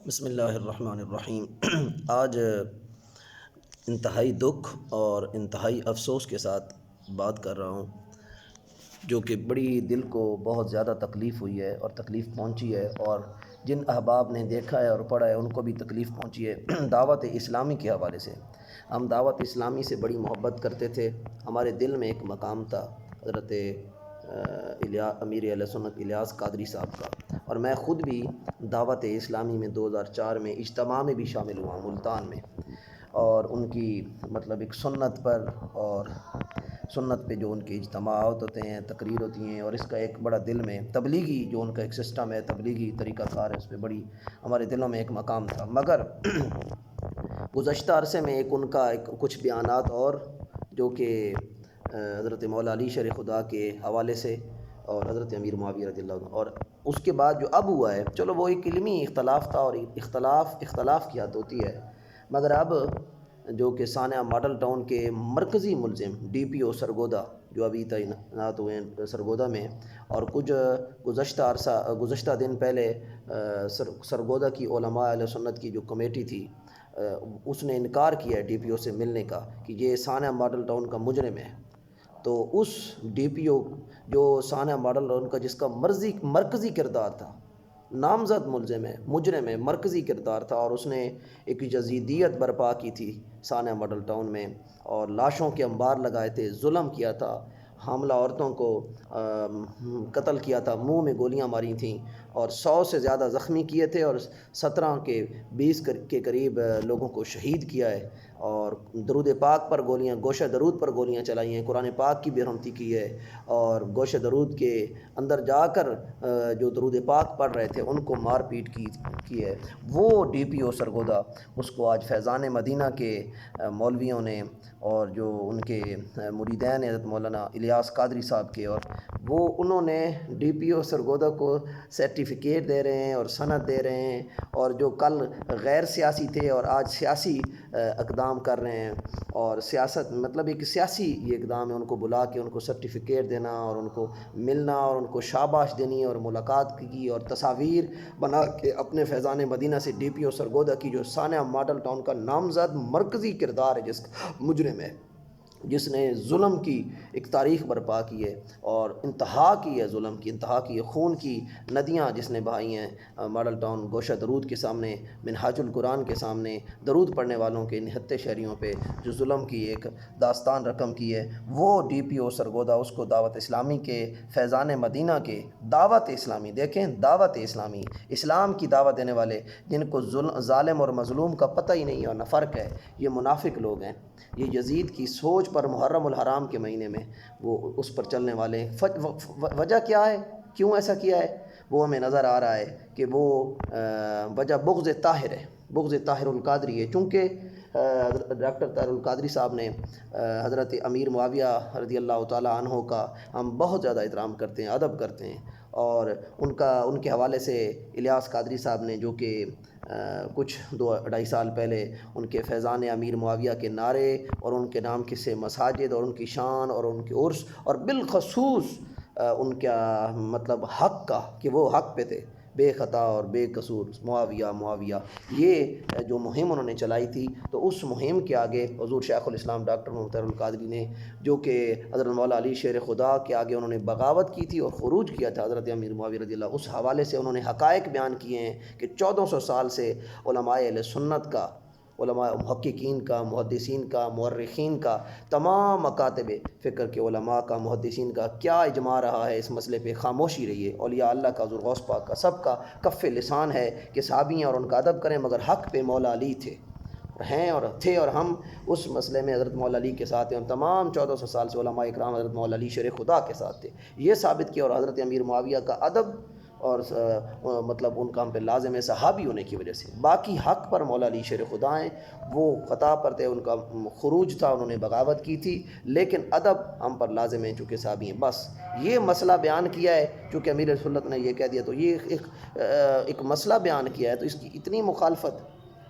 بسم اللہ الرحمن الرحیم۔ آج انتہائی دکھ اور انتہائی افسوس کے ساتھ بات کر رہا ہوں، جو کہ بڑی دل کو بہت زیادہ تکلیف ہوئی ہے اور تکلیف پہنچی ہے، اور جن احباب نے دیکھا ہے اور پڑھا ہے ان کو بھی تکلیف پہنچی ہے۔ دعوت اسلامی کے حوالے سے ہم دعوت اسلامی سے بڑی محبت کرتے تھے، ہمارے دل میں ایک مقام تھا حضرت امیر اہل سنت الیاس قادری صاحب کا، اور میں خود بھی دعوت اسلامی میں 2004 میں اجتماع میں بھی شامل ہوا ہوں ملتان میں، اور ان کی مطلب ایک سنت پر اور سنت پہ جو ان کے اجتماعات ہوتے ہیں، تقریر ہوتی ہیں، اور اس کا ایک بڑا دل میں تبلیغی جو ان کا ایک سسٹم ہے، تبلیغی طریقہ کار ہے، اس پہ بڑی ہمارے دلوں میں ایک مقام تھا۔ مگر گزشتہ عرصے میں ایک ان کا کچھ بیانات اور جو کہ حضرت مولا علی شیر خدا کے حوالے سے اور حضرت امیر معاویہ رضی اللہ عنہ، اور اس کے بعد جو اب ہوا ہے، چلو وہ ایک علمی اختلاف تھا، اور اختلاف کی حد ہوتی ہے، مگر اب جو کہ ثانیہ ماڈل ٹاؤن کے مرکزی ملزم ڈی پی او سرگودا جو ابھی تعینات ہوئے ہیں سرگودا میں، اور کچھ گزشتہ دن پہلے سرگودا کی علماء اہل سنت کی جو کمیٹی تھی، اس نے انکار کیا ہے ڈی پی او سے ملنے کا کہ یہ ثانیہ ماڈل ٹاؤن کا مجرم ہے۔ تو اس ڈی پی او جو ثانیہ ماڈل ٹاؤن کا جس کا مرکزی کردار تھا، نامزد ملزم ہے، مجرم ہے، مرکزی کردار تھا، اور اس نے ایک جزیدیت برپا کی تھی ثانیہ ماڈل ٹاؤن میں، اور لاشوں کے انبار لگائے تھے، ظلم کیا تھا، حاملہ عورتوں کو قتل کیا تھا، منہ میں گولیاں ماری تھیں، اور 100 سے زیادہ زخمی کیے تھے، اور 20 کے قریب لوگوں کو شہید کیا ہے، اور درود پاک پر گولیاں، گوشہ درود پر گولیاں چلائی ہیں، قرآن پاک کی بے حرمتی کی ہے، اور گوشہ درود کے اندر جا کر جو درود پاک پڑھ رہے تھے ان کو مار پیٹ کی ہے۔ وہ ڈی پی او سرگودا، اس کو آج فیضان مدینہ کے مولویوں نے اور جو ان کے مریدین حضرت مولانا الیاس قادری صاحب کے، اور وہ انہوں نے ڈی پی او سرگودا کو سرٹیفکیٹ دے رہے ہیں اور سند دے رہے ہیں، اور جو کل غیر سیاسی تھے اور آج سیاسی اقدام کر رہے ہیں، اور سیاست مطلب ایک سیاسی یہ اقدام ہے، ان کو بلا کے ان کو سرٹیفکیٹ دینا اور ان کو ملنا اور ان کو شاباش دینی اور ملاقات کی، اور تصاویر بنا کے اپنے فیضان مدینہ سے ڈی پی او سرگودا کی جو ثانیہ ماڈل ٹاؤن کا نامزد مرکزی کردار ہے، جس کا مجرم ہے، جس نے ظلم کی ایک تاریخ برپا کی ہے اور انتہا کی ہے، ظلم کی انتہا کی ہے، خون کی ندیاں جس نے بہائی ہیں ماڈل ٹاؤن گوشہ درود کے سامنے، منہاج القرآن کے سامنے، درود پڑھنے والوں کے نہتے شہریوں پہ جو ظلم کی ایک داستان رقم کی ہے، وہ ڈی پی او سرگودا اس کو دعوت اسلامی کے فیضان مدینہ کے دعوت اسلامی، دیکھیں دعوت اسلامی، اسلام کی دعوت دینے والے جن کو ظالم اور مظلوم کا پتہ ہی نہیں ہے اور نہ فرق ہے، یہ منافق لوگ ہیں، یہ یزید کی سوچ پر محرم الحرام کے مہینے میں وہ اس پر چلنے والے ہیں۔ وجہ کیا ہے، کیوں ایسا کیا ہے، وہ ہمیں نظر آ رہا ہے کہ وہ وجہ بغض طاہر ہے، بغض طاہر القادری ہے، چونکہ ڈاکٹر طاہر القادری صاحب نے حضرت امیر معاویہ رضی اللہ تعالیٰ عنہ کا ہم بہت زیادہ احترام کرتے ہیں، ادب کرتے ہیں، اور ان کے حوالے سے الیاس قادری صاحب نے جو کہ کچھ 2-2.5 سال پہلے ان کے فیضان امیر معاویہ کے نعرے اور ان کے نام کے سے مساجد اور ان کی شان اور ان کے عرس، اور بالخصوص ان کا مطلب حق کا کہ وہ حق پہ تھے، بے خطا اور بے قصور، معاویہ معاویہ، یہ جو مہم انہوں نے چلائی تھی، تو اس مہم کے آگے حضور شیخ الاسلام ڈاکٹر محمد طاہر القادری نے جو کہ حضرت مولا علی شیر خدا کے آگے انہوں نے بغاوت کی تھی اور خروج کیا تھا حضرت امیر معاویہ رضی اللہ، اس حوالے سے انہوں نے حقائق بیان کیے ہیں کہ 1400 سال سے علماء اہل سنت کا، علماء محققین کا، محدثین کا، مورخین کا، تمام مکاتب فکر کے علماء کا، محدثین کا کیا اجماع رہا ہے، اس مسئلے پہ خاموشی رہی ہے، اولیاء اللہ کا، حضور غوث پاک کا، سب کا کف لسان ہے کہ صحابی ہیں اور ان کا ادب کریں، مگر حق پہ مولا علی ہیں اور تھے، اور ہم اس مسئلے میں حضرت مولا علی کے ساتھ ہیں، اور تمام 1400 سال سے علماء اکرام حضرت مولا علی شیر خدا کے ساتھ تھے، یہ ثابت کیا، اور حضرت امیر معاویہ کا ادب اور مطلب ان کا ہم پہ لازم ہے صحابی ہونے کی وجہ سے، باقی حق پر مولا علی شیر خدا ہیں، وہ خطا پر تھے، ان کا خروج تھا، انہوں نے بغاوت کی تھی، لیکن ادب ہم پر لازم ہے چونکہ صحابی ہیں، بس یہ مسئلہ بیان کیا ہے، چونکہ امیر سنت نے یہ کہہ دیا، تو یہ ایک مسئلہ بیان کیا ہے، تو اس کی اتنی مخالفت،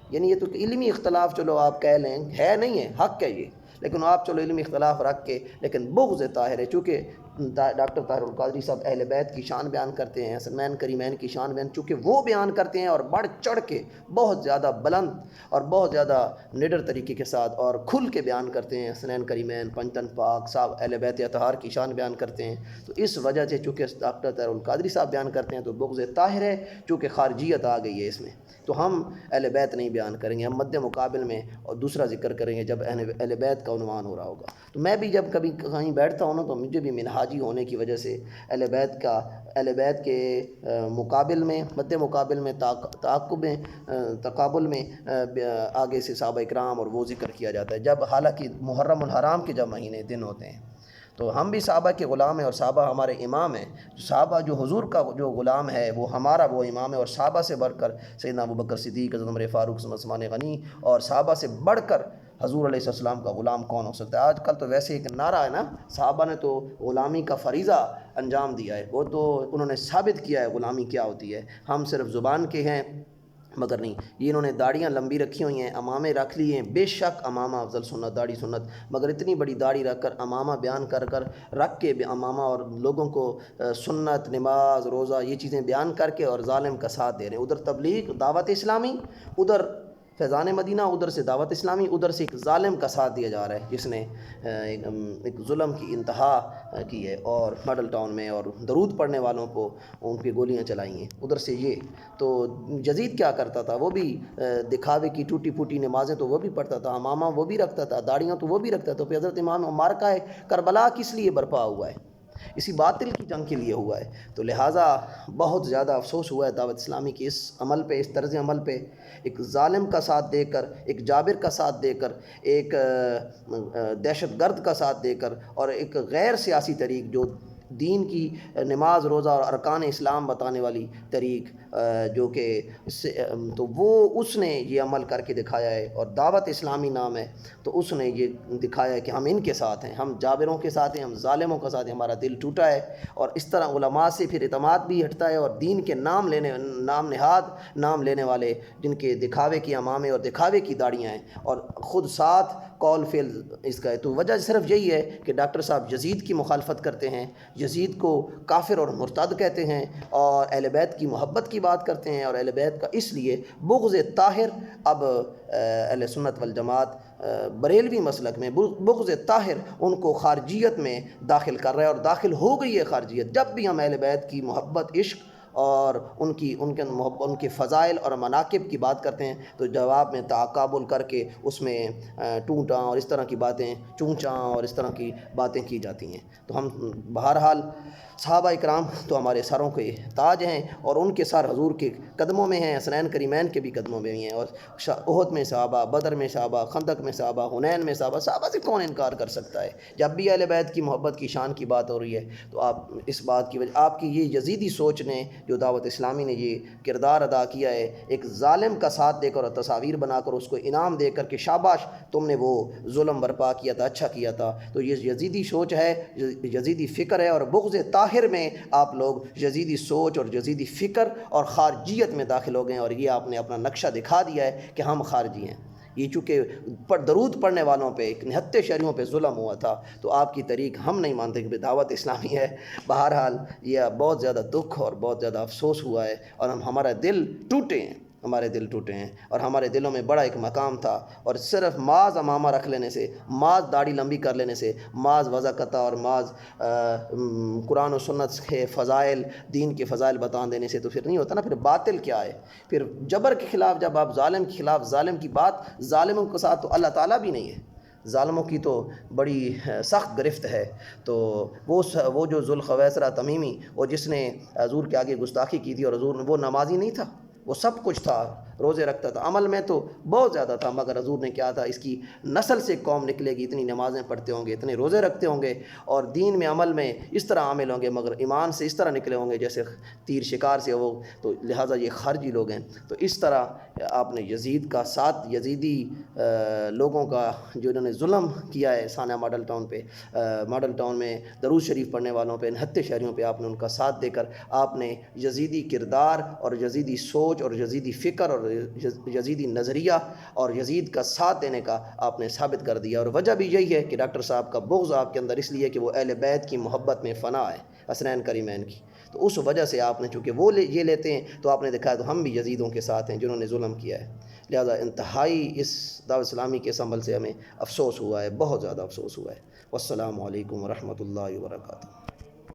یعنی یہ تو علمی اختلاف چلو آپ کہہ لیں، ہے نہیں ہے، حق ہے یہ، لیکن آپ چلو علمی اختلاف رکھ کے، لیکن بغض طاہر ہے، چونکہ ڈاکٹر طاہر القادری صاحب اہل بیت کی شان بیان کرتے ہیں، حسنین کریمین کی شان بیان، چونکہ وہ بیان کرتے ہیں اور بڑھ چڑھ کے بہت زیادہ بلند اور بہت زیادہ نڈر طریقے کے ساتھ اور کھل کے بیان کرتے ہیں، حسنین کریمین پنجتن پاک صاحب اہل بیت اطہار کی شان بیان کرتے ہیں، تو اس وجہ سے چونکہ ڈاکٹر طاہر القادری صاحب بیان کرتے ہیں تو بغض طاہر ہے، چونکہ خارجیت آ گئی ہے اس میں، تو ہم اہل بیت نہیں بیان کریں گے، ہم مد مقابل میں اور دوسرا ذکر کریں گے جب اہل بیت کا عنوان ہو رہا ہوگا۔ تو میں بھی جب کبھی کہیں بیٹھتا ہوں نا تو مجھے بھی منہاجی ہونے کی وجہ سے اہل بیت کے مقابل میں مد مقابل میں تعاقب میں تقابل میں آگے سے صحابہ اکرام اور وہ ذکر کیا جاتا ہے، جب حالانکہ محرم الحرام کے جب مہینے دن ہوتے ہیں تو ہم بھی صحابہ کے غلام ہیں اور صحابہ ہمارے امام ہیں، صحابہ جو حضور کا جو غلام ہے وہ ہمارا وہ امام ہے، اور صحابہ سے بڑھ کر سیدنا ابوبکر صدیق، حضرت عمر فاروق، عثمان غنی، اور صحابہ سے بڑھ کر حضور علیہ السلام کا غلام کون ہو سکتا ہے؟ آج کل تو ویسے ایک نعرہ ہے نا، صحابہ نے تو غلامی کا فریضہ انجام دیا ہے، وہ تو انہوں نے ثابت کیا ہے غلامی کیا ہوتی ہے، ہم صرف زبان کے ہیں مگر نہیں، یہ انہوں نے داڑیاں لمبی رکھی ہوئی ہیں، امامے رکھ لیے ہیں، بے شک امامہ افضل سنت، داڑھی سنت، مگر اتنی بڑی داڑھی رکھ کر امامہ بیان کر رکھ کے امامہ اور لوگوں کو سنت، نماز، روزہ یہ چیزیں بیان کر کے اور ظالم کا ساتھ دے رہے ہیں، ادھر تبلیغ دعوت اسلامی، ادھر فیضان مدینہ، ادھر سے دعوت اسلامی، ادھر سے ایک ظالم کا ساتھ دیا جا رہا ہے جس نے ایک ظلم کی انتہا کی ہے، اور ماڈل ٹاؤن میں اور درود پڑھنے والوں کو ان کی گولیاں چلائی ہیں، ادھر سے یہ تو یزید کیا کرتا تھا، وہ بھی دکھاوے کی ٹوٹی پھوٹی نمازیں تو وہ بھی پڑھتا تھا، امامہ وہ بھی رکھتا تھا، داڑیاں تو وہ بھی رکھتا تھا، پھر حضرت امام مارکہ کربلا کس لیے برپا ہوا ہے؟ اسی باطل کی جنگ کے لیے ہوا ہے، تو لہٰذا بہت زیادہ افسوس ہوا ہے دعوت اسلامی کی اس عمل پہ، اس طرز عمل پہ، ایک ظالم کا ساتھ دے کر، ایک جابر کا ساتھ دے کر، ایک دہشت گرد کا ساتھ دے کر، اور ایک غیر سیاسی طریق جو دین کی نماز، روزہ اور ارکان اسلام بتانے والی طریق جو کہ اس سے تو وہ اس نے یہ عمل کر کے دکھایا ہے، اور دعوت اسلامی نام ہے تو اس نے یہ دکھایا ہے کہ ہم ان کے ساتھ ہیں، ہم جابروں کے ساتھ ہیں، ہم ظالموں کے ساتھ ہیں، ہمارا دل ٹوٹا ہے، اور اس طرح علماء سے پھر اعتماد بھی ہٹتا ہے، اور دین کے نام نہاد نام لینے والے جن کے دکھاوے کی امامے اور دکھاوے کی داڑیاں ہیں اور خود ساتھ قول فعل اس کا ہے، تو وجہ صرف یہی ہے کہ ڈاکٹر صاحب یزید کی مخالفت کرتے ہیں، یزید کو کافر اور مرتد کہتے ہیں، اور اہل بیت کی محبت کی بات کرتے ہیں، اور اہل بیت کا اس لیے بغض طاہر اب اہل سنت والجماعت بریلوی مسلک میں بغض طاہر ان کو خارجیت میں داخل کر رہا ہے، اور داخل ہو گئی ہے خارجیت، جب بھی ہم اہل بیت کی محبت، عشق اور ان کے فضائل اور مناقب کی بات کرتے ہیں تو جواب میں تقابل کر کے اس میں ٹونٹاں اور اس طرح کی باتیں، چونچاں اور اس طرح کی باتیں کی جاتی ہیں، تو ہم بہرحال صحابہ اکرام تو ہمارے سروں کے تاج ہیں، اور ان کے سر حضور کے قدموں میں ہیں، حسنین کریمین کے بھی قدموں میں ہیں، اور احد میں صحابہ، بدر میں صحابہ، خندق میں صحابہ، حنین میں صحابہ، صحابہ سے کون انکار کر سکتا ہے؟ جب بھی اہل بیت کی محبت کی شان کی بات ہو رہی ہے تو آپ اس بات کی وجہ آپ کی یہ یزیدی سوچ نے، جو دعوت اسلامی نے یہ کردار ادا کیا ہے، ایک ظالم کا ساتھ دے کر اور تصاویر بنا کر اس کو انعام دے کر کہ شاباش تم نے وہ ظلم برپا کیا تھا، اچھا کیا تھا، تو یہ یزیدی سوچ ہے، یزیدی فکر ہے، اور بغض طاہر میں آپ لوگ یزیدی سوچ اور یزیدی فکر اور خارجیت میں داخل ہو گئے ہیں، اور یہ آپ نے اپنا نقشہ دکھا دیا ہے کہ ہم خارجی ہیں، یہ چونکہ درود پڑھنے والوں پہ، ایک نہتے شہریوں پہ ظلم ہوا تھا، تو آپ کی طریق ہم نہیں مانتے کہ دعوت اسلامی ہے۔ بہرحال یہ بہت زیادہ دکھ اور بہت زیادہ افسوس ہوا ہے، اور ہمارا دل ٹوٹے ہیں، ہمارے دل ٹوٹے ہیں، اور ہمارے دلوں میں بڑا ایک مقام تھا، اور صرف معاذ امامہ رکھ لینے سے، معاذ داڑھی لمبی کر لینے سے، معاذ وضاقتہ اور معاذ قرآن و سنت کے فضائل، دین کے فضائل بتا دینے سے تو پھر نہیں ہوتا نا، پھر باطل کیا ہے؟ پھر جبر کے خلاف جب آپ ظالم کے خلاف، ظالم کی بات، ظالموں کے ساتھ تو اللہ تعالیٰ بھی نہیں ہے، ظالموں کی تو بڑی سخت گرفت ہے، تو وہ جو ذوالخویسرہ تمیمی، وہ جس نے حضور کے آگے گستاخی کی تھی، اور حضور وہ نمازی نہیں تھا، وہ سب کچھ تھا، روزے رکھتا تھا، عمل میں تو بہت زیادہ تھا، مگر حضور نے کیا تھا، اس کی نسل سے قوم نکلے گی، اتنی نمازیں پڑھتے ہوں گے، اتنے روزے رکھتے ہوں گے، اور دین میں عمل میں اس طرح عامل ہوں گے، مگر ایمان سے اس طرح نکلے ہوں گے جیسے تیر شکار سے وہ، تو لہٰذا یہ خارجی لوگ ہیں۔ تو اس طرح آپ نے یزید کا ساتھ، یزیدی لوگوں کا جو انہوں نے ظلم کیا ہے سانیہ ماڈل ٹاؤن پہ، ماڈل ٹاؤن میں درود شریف پڑھنے والوں پہ، نہتے شہریوں پہ آپ نے ان کا ساتھ دے کر آپ نے یزیدی کردار اور یزیدی سوچ اور یزیدی فکر اور یزیدی نظریہ اور یزید کا ساتھ دینے کا آپ نے ثابت کر دیا، اور وجہ بھی یہی ہے کہ ڈاکٹر صاحب کا بغض آپ کے اندر اس لیے کہ وہ اہل بیت کی محبت میں فنا ہے، حسنین کریمین کی، تو اس وجہ سے آپ نے چونکہ وہ یہ لیتے ہیں تو آپ نے دیکھا ہے تو ہم بھی یزیدوں کے ساتھ ہیں جنہوں نے ظلم کیا ہے۔ لہذا انتہائی اس دعوت اسلامی کے عمل سے ہمیں افسوس ہوا ہے، بہت زیادہ افسوس ہوا ہے۔ والسلام علیکم ورحمۃ اللہ وبرکاتہ۔